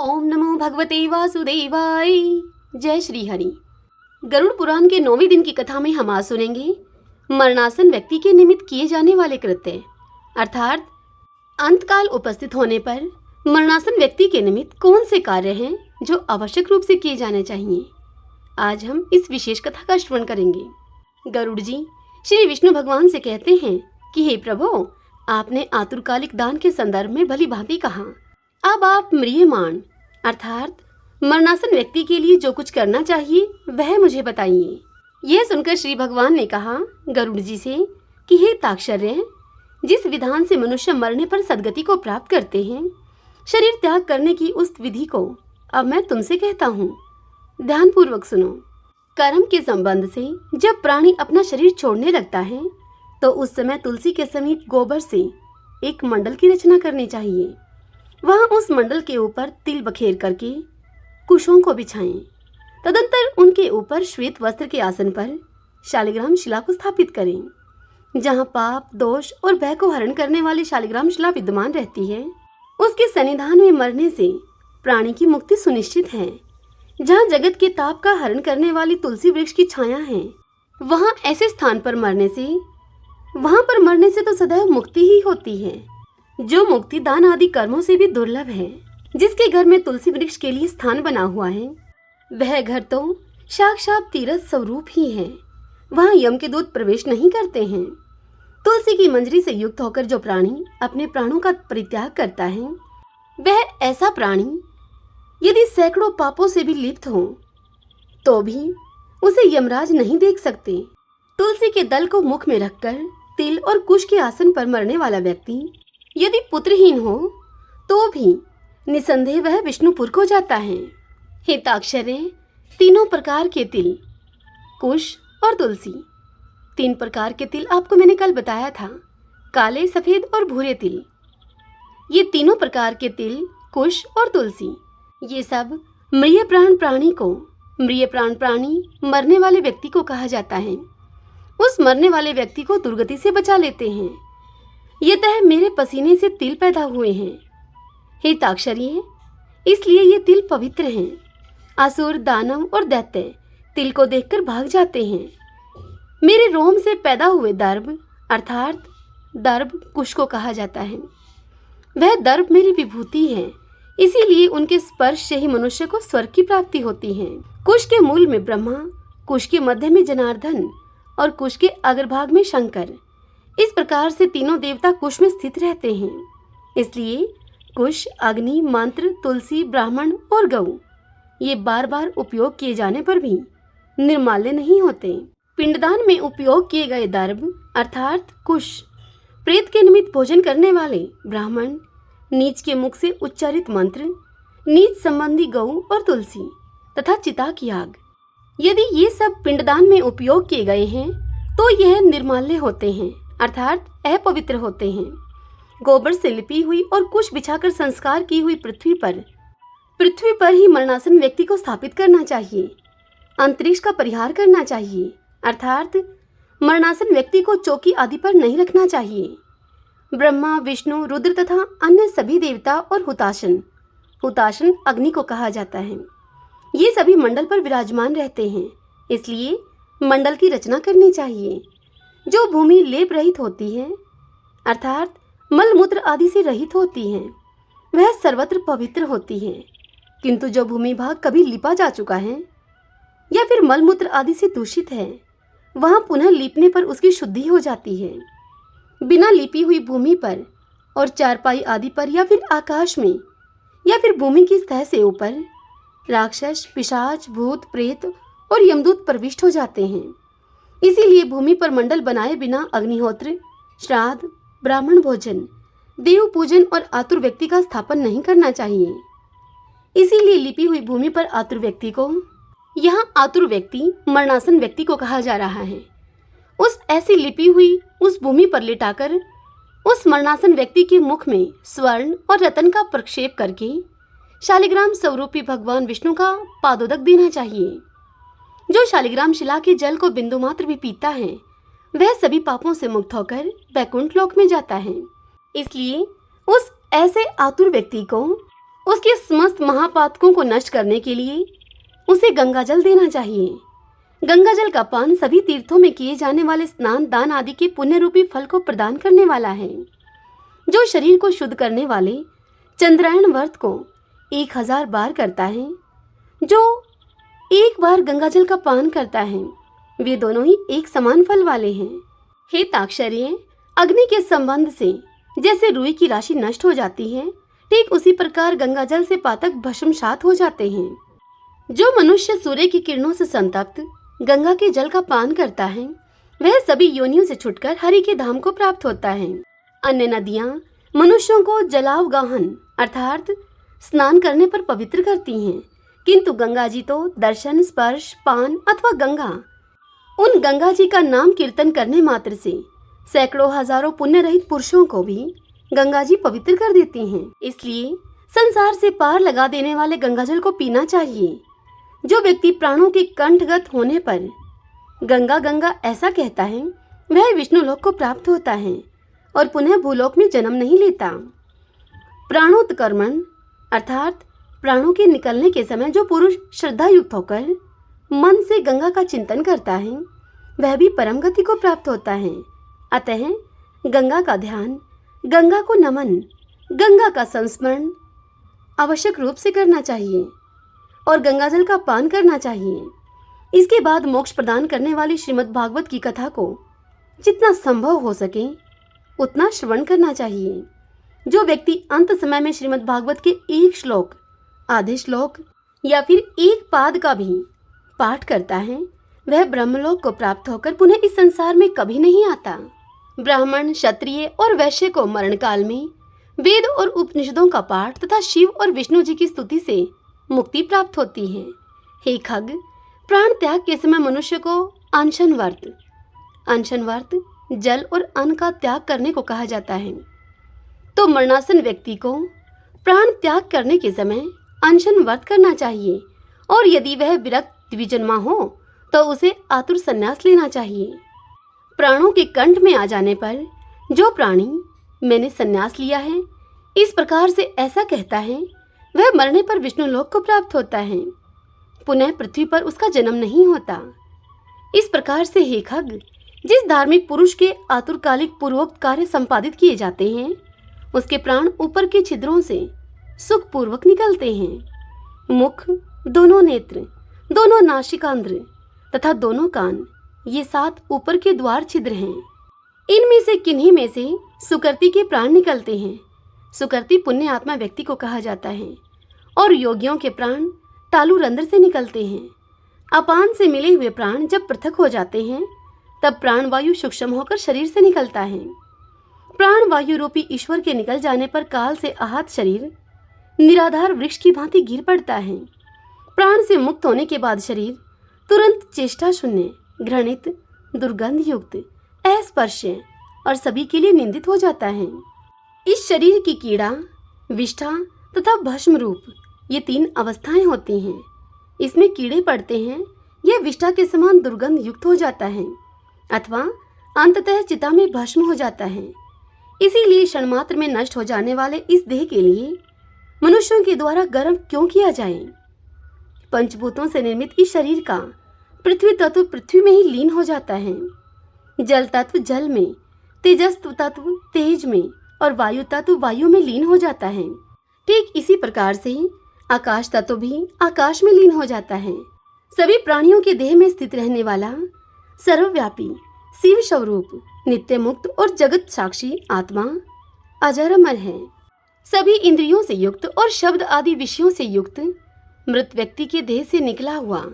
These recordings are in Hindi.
ओम नमो भगवते वासुदेवाय। जय श्री हरि। गरुड़ पुराण के 9वें दिन की कथा में हम आज सुनेंगे मरणासन व्यक्ति के निमित्त किए जाने वाले कृत्य, अर्थात अंतकाल उपस्थित होने पर मरणासन व्यक्ति के निमित्त कौन से कार्य हैं जो आवश्यक रूप से किए जाने चाहिए। आज हम इस विशेष कथा का श्रवण करेंगे। गरुड़ जी श्री विष्णु भगवान से कहते हैं कि हे प्रभु, आपने आतुरकालिक दान के संदर्भ में भली भांति कहा, अब आप म्रियमाण अर्थात मरणासन व्यक्ति के लिए जो कुछ करना चाहिए वह मुझे बताइए। यह सुनकर श्री भगवान ने कहा गरुड़ जी से कि हे ताक्षर्य, जिस विधान से मनुष्य मरने पर सद्गति को प्राप्त करते हैं, शरीर त्याग करने की उस विधि को अब मैं तुमसे कहता हूँ। ध्यानपूर्वक सुनो। कर्म के संबंध से जब प्राणी अपना शरीर छोड़ने लगता है तो उस समय तुलसी के समीप गोबर से एक मंडल की रचना करनी चाहिए। वहां उस मंडल के ऊपर तिल बखेर करके कुशों को बिछाएं। तदंतर उनके ऊपर श्वेत वस्त्र के आसन पर शालिग्राम शिला को स्थापित करें। जहां पाप, दोष और भय को हरण करने वाली शालिग्राम शिला विद्यमान रहती है, उसके सन्निधान में मरने से प्राणी की मुक्ति सुनिश्चित है। जहां जगत के ताप का हरण करने वाली तुलसी वृक्ष की छाया है, वहां ऐसे स्थान पर मरने से तो सदैव मुक्ति ही होती है, जो मुक्ति दान आदि कर्मों से भी दुर्लभ है। जिसके घर में तुलसी वृक्ष के लिए स्थान बना हुआ है, वह घर तो साक्षात तीर्थ स्वरूप ही है। वहां यम के दूत प्रवेश नहीं करते हैं। तुलसी की मंजरी से युक्त होकर जो प्राणी अपने प्राणों का परित्याग करता है, वह ऐसा प्राणी यदि सैकड़ों पापों से भी लिप्त हो तो भी उसे यमराज नहीं देख सकते। तुलसी के दल को मुख में रखकर तिल और कुश के आसन पर मरने वाला व्यक्ति यदि पुत्रहीन हो तो भी निसंदेह वह विष्णुपुर को जाता है। हे ताक्षर्य, तीनों प्रकार के तिल, कुश और तुलसी, 3 प्रकार के तिल आपको मैंने कल बताया था, काले, सफेद और भूरे तिल। ये तीनों प्रकार के तिल, कुश और तुलसी, ये सब मृय प्राण प्राणी मरने वाले व्यक्ति को कहा जाता है। उस मरने वाले व्यक्ति को दुर्गति से बचा लेते हैं। यतः मेरे पसीने से तिल पैदा हुए हैं। हे ताक्षर्य, इसलिए ये तिल पवित्र हैं। असुर, दानव और दैत्य तिल को देखकर भाग जाते हैं। मेरे रोम से पैदा हुए दर्भ अर्थात दर्भ कुश को कहा जाता है। वह दर्भ मेरी विभूति है, इसीलिए उनके स्पर्श से ही मनुष्य को स्वर्ग की प्राप्ति होती है। कुश के मूल में ब्रह्मा, कुश के मध्य में जनार्दन और कुश के अग्रभाग में शंकर, इस प्रकार से तीनों देवता कुश में स्थित रहते हैं। इसलिए कुश, अग्नि, मंत्र, तुलसी, ब्राह्मण और गौ ये बार बार उपयोग किए जाने पर भी निर्माल्य नहीं होते। पिंडदान में उपयोग किए गए दर्भ अर्थात कुश, प्रेत के निमित्त भोजन करने वाले ब्राह्मण, नीच के मुख से उच्चारित मंत्र, नीच संबंधी गौ और तुलसी तथा चिता की आग, यदि ये सब पिंडदान में उपयोग किए गए हैं तो यह निर्माल्य होते हैं अर्थात अपवित्र होते हैं। गोबर से लिपी हुई और कुश बिछाकर संस्कार की हुई पृथ्वी पर ही मरणासन व्यक्ति को स्थापित करना चाहिए। अंतरिक्ष का परिहार करना चाहिए अर्थात मरणासन व्यक्ति को चौकी आदि पर नहीं रखना चाहिए। ब्रह्मा, विष्णु, रुद्र तथा अन्य सभी देवता और हुताशन अग्नि को कहा जाता है, ये सभी मंडल पर विराजमान रहते हैं। इसलिए मंडल की रचना करनी चाहिए। जो भूमि लेप रहित होती है अर्थात मल मूत्र आदि से रहित होती है, वह सर्वत्र पवित्र होती है। किंतु जो भूमि भाग कभी लिपा जा चुका है या फिर मल मूत्र आदि से दूषित है, वहां पुनः लीपने पर उसकी शुद्धि हो जाती है। बिना लिपी हुई भूमि पर और चारपाई आदि पर या फिर आकाश में या फिर भूमि की सतह से ऊपर राक्षस, पिशाच, भूत, प्रेत और यमदूत प्रविष्ट हो जाते हैं। इसीलिए भूमि पर मंडल बनाए बिना अग्निहोत्र, श्राद्ध, ब्राह्मण भोजन, देव पूजन और आतुर व्यक्ति का स्थापन नहीं करना चाहिए। इसीलिए लिपी हुई भूमि पर आतुर व्यक्ति को, यहाँ आतुर व्यक्ति मरणासन व्यक्ति को कहा जा रहा है, उस ऐसी लिपी हुई उस भूमि पर लिटाकर उस मरणासन व्यक्ति के मुख में स्वर्ण और रतन का प्रक्षेप करके शालिग्राम स्वरूपी भगवान विष्णु का पादोदक देना चाहिए। जो शालिग्राम शिला के जल को बिंदु मात्र भी पीता है, वह सभी पापों से मुक्त होकर वैकुंठ लोक में जाता है। इसलिए उस ऐसे आतुर व्यक्ति को उसके समस्त महापातकों को नष्ट करने के लिए उसे गंगाजल देना चाहिए। गंगाजल का पान सभी तीर्थों में किए जाने वाले स्नान, दान आदि के पुण्य रूपी फल को प्रदान करने वाला है। जो शरीर को शुद्ध करने वाले चंद्रायण व्रत को 1000 बार करता है, जो एक बार गंगाजल का पान करता है, वे दोनों ही एक समान फल वाले हैं। हे ताक्षर्य, अग्नि के संबंध से जैसे रुई की राशि नष्ट हो जाती है, ठीक उसी प्रकार गंगाजल से पातक भस्मसात हो जाते हैं। जो मनुष्य सूर्य की किरणों से संतप्त गंगा के जल का पान करता है, वह सभी योनियों से छुटकर हरि के धाम को प्राप्त होता है। अन्य नदियां मनुष्यों को जलावगाहन अर्थात स्नान करने पर पवित्र करती हैं, किंतु गंगा जी तो दर्शन, स्पर्श, पान अथवा गंगा, उन गंगा जी का नाम कीर्तन करने मात्र से सैकड़ों हजारों पुण्य रहित पुरुषों को भी गंगा जी पवित्र कर देती हैं। इसलिए संसार से पार लगा देने वाले गंगाजल को पीना चाहिए। जो व्यक्ति प्राणों के कंठगत होने पर गंगा गंगा ऐसा कहता है, वह विष्णु लोक को प्राप्त होता है और पुनः भूलोक में जन्म नहीं लेता। प्राणोत्कर्मण अर्थात प्राणों के निकलने के समय जो पुरुष श्रद्धा युक्त होकर मन से गंगा का चिंतन करता है, वह भी परम गति को प्राप्त होता है। अतः गंगा का ध्यान, गंगा को नमन, गंगा का संस्मरण आवश्यक रूप से करना चाहिए और गंगाजल का पान करना चाहिए। इसके बाद मोक्ष प्रदान करने वाली श्रीमद् भागवत की कथा को जितना संभव हो सके उतना श्रवण करना चाहिए। जो व्यक्ति अंत समय में श्रीमद् भागवत के एक श्लोक, आधे श्लोक या फिर एक पाद का भी पाठ करता है, वह ब्रह्मलोक को प्राप्त होकर पुनः इस संसार में कभी नहीं आता। ब्राह्मण, क्षत्रिय और वैश्य को मरण काल में वेद और उपनिषदों का पाठ तथा शिव और विष्णु जी की स्तुति से मुक्ति प्राप्त होती है। हे खग, प्राण त्याग के समय मनुष्य को अनशन व्रत जल और अन्न का त्याग करने को कहा जाता है। तो मरणासन व्यक्ति को प्राण त्याग करने के समय अनशन व्रत करना चाहिए और यदि वह विरक्त द्विजन्मा हो तो उसे आतुर संन्यास लेना चाहिए। प्राणों के कंठ में आ जाने पर जो प्राणी मैंने संन्यास लिया है इस प्रकार से ऐसा कहता है, वह मरने पर विष्णु लोक को प्राप्त होता है, पुनः पृथ्वी पर उसका जन्म नहीं होता। इस प्रकार से हे खग, जिस धार्मिक पुरुष के आतुरकालिक पूर्वोक्त कार्य संपादित किए जाते हैं, उसके प्राण ऊपर के छिद्रों से सुख पूर्वक निकलते हैं। मुख, दोनों नेत्र, दोनों नासिकांध्र तथा दोनों कान, ये 7 ऊपर के द्वार छिद्र हैं। इनमें से किन्हीं में से सुकृति के प्राण निकलते हैं। सुकृति पुण्य आत्मा व्यक्ति को कहा जाता है और योगियों के प्राण तालु रंध्र से निकलते हैं। अपान से मिले हुए प्राण जब पृथक हो जाते हैं तब प्राण वायु सूक्ष्म होकर शरीर से निकलता है। प्राण वायु रूपी ईश्वर के निकल जाने पर काल से आहत शरीर निराधार वृक्ष की भांति गिर पड़ता है। प्राण से मुक्त होने के बाद शरीर तुरंत चेष्टा शून्य, घृणित, दुर्गंध युक्त, अस्पर्श्य और सभी के लिए निंदित हो जाता है। इस शरीर की कीड़ा, विष्ठा तथा भस्म रूप ये 3 अवस्थाएं होती हैं। इसमें कीड़े पड़ते हैं, यह विष्ठा के समान दुर्गंध युक्त हो जाता है अथवा अंततः चिता में भस्म हो जाता है। इसीलिए क्षणमात्र में नष्ट हो जाने वाले इस देह के लिए मनुष्यों के द्वारा गर्म क्यों किया जाए। पंचभूतों से निर्मित इस शरीर का पृथ्वी तत्व पृथ्वी में ही लीन हो जाता है, जल तत्व जल में, तेजस्व तत्व तेज में और वायु तत्व वायु में लीन हो जाता है। ठीक इसी प्रकार से आकाश तत्व भी आकाश में लीन हो जाता है। सभी प्राणियों के देह में स्थित रहने वाला सर्वव्यापी शिव स्वरूप नित्य मुक्त और जगत साक्षी आत्मा अजर अमर है। सभी इंद्रियों से युक्त और शब्द आदि विषयों से युक्त मृत व्यक्ति के देह से निकला हुआ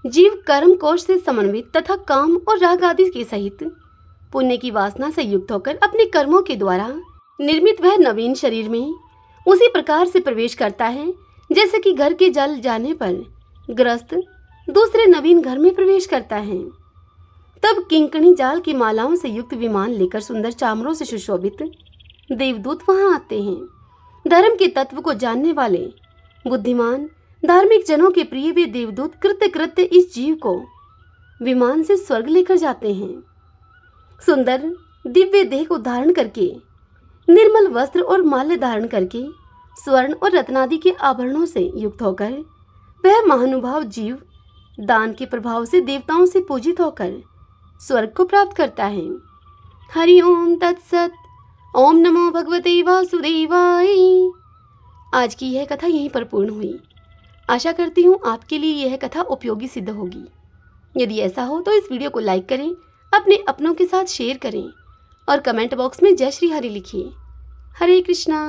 जीव कर्म कोश से समन्वित तथा काम और राग आदि के सहित पुण्य की वासना से युक्त होकर अपने कर्मों के द्वारा निर्मित वह नवीन शरीर में उसी प्रकार से प्रवेश करता है जैसे कि घर के जल जाने पर ग्रस्त दूसरे नवीन घर में प्रवेश करता है। तब किंकणी जाल की मालाओं से युक्त विमान लेकर सुंदर चामरों से सुशोभित देवदूत वहां आते हैं। धर्म के तत्व को जानने वाले बुद्धिमान धार्मिक जनों के प्रिय वे देवदूत कृत्य कृत्य इस जीव को विमान से स्वर्ग लेकर जाते हैं। सुंदर दिव्य देह को धारण करके, निर्मल वस्त्र और माल्य धारण करके, स्वर्ण और रत्नादि के आभरणों से युक्त होकर वह महानुभाव जीव दान के प्रभाव से देवताओं से पूजित होकर स्वर्ग को प्राप्त करता है। हरि ओम तत्सत। ओम नमो भगवते वासुदेवाय। आज की यह कथा यहीं पर पूर्ण हुई। आशा करती हूँ आपके लिए यह कथा उपयोगी सिद्ध होगी। यदि ऐसा हो तो इस वीडियो को लाइक करें, अपने अपनों के साथ शेयर करें और कमेंट बॉक्स में जय श्री हरि लिखिए। हरे कृष्णा।